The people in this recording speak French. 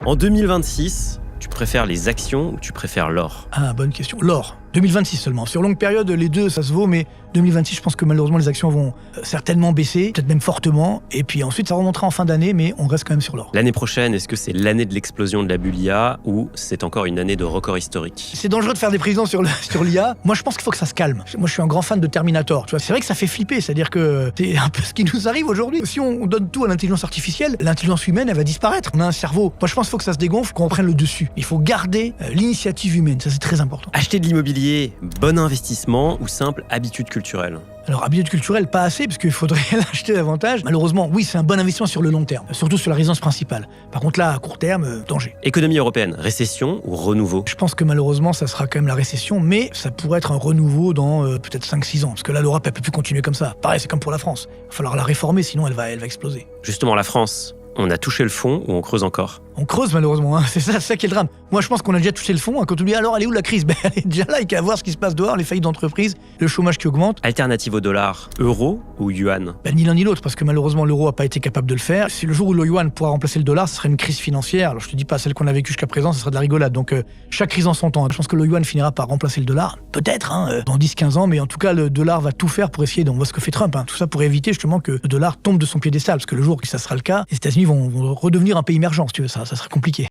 En 2026, tu préfères les actions ou tu préfères l'or? Ah, bonne question. L'or. 2026 seulement. Sur longue période, les deux, ça se vaut, mais 2026, je pense que malheureusement, les actions vont certainement baisser, peut-être même fortement. Et puis ensuite, ça remontera en fin d'année, mais on reste quand même sur l'or. L'année prochaine, est-ce que c'est l'année de l'explosion de la bulle IA ou c'est encore une année de record historique? C'est dangereux de faire des prévisions sur l'IA. Moi, je pense qu'il faut que ça se calme. Moi, je suis un grand fan de Terminator. Tu vois, c'est vrai que ça fait flipper. C'est-à-dire que c'est un peu ce qui nous arrive aujourd'hui. Si on donne tout à l'intelligence artificielle, l'intelligence humaine, elle va disparaître. On a un cerveau. Moi, je pense qu'il faut que ça se dégonfle, qu'on reprenne le dessus. Il faut garder l'initiative humaine. Ça, c'est très important. Acheter de l'immobilier, bon investissement ou simple habitude culturelle? Alors, habitude culturelle, pas assez, parce qu'il faudrait l'acheter davantage. Malheureusement, oui, c'est un bon investissement sur le long terme, surtout sur la résidence principale. Par contre, là, à court terme, danger. Économie européenne, récession ou renouveau? Je pense que malheureusement, ça sera quand même la récession, mais ça pourrait être un renouveau dans peut-être 5-6 ans. Parce que là, l'Europe, elle peut plus continuer comme ça. Pareil, c'est comme pour la France. Il va falloir la réformer, sinon elle va exploser. Justement, la France, on a touché le fond ou on creuse encore? On creuse malheureusement, hein. C'est ça qui est le drame. Moi je pense qu'on a déjà touché le fond, hein. Quand on dit alors elle est où la crise, elle est déjà là, il y a qu'à voir ce qui se passe dehors, les faillites d'entreprises, le chômage qui augmente. Alternative au dollar, euro ou yuan? Ni l'un ni l'autre, parce que malheureusement l'euro n'a pas été capable de le faire. Si le jour où le yuan pourra remplacer le dollar, ce serait une crise financière. Alors je te dis pas celle qu'on a vécue jusqu'à présent, ce serait de la rigolade. Donc chaque crise en son temps. Je pense que le yuan finira par remplacer le dollar, peut-être dans 10-15 ans, mais en tout cas le dollar va tout faire pour essayer, on voit ce que fait Trump, hein. Tout ça pour éviter justement que le dollar tombe de son piédestal, parce que le jour où ça sera le cas, les États-Unis vont redevenir un pays émergent, si tu veux, ça serait compliqué.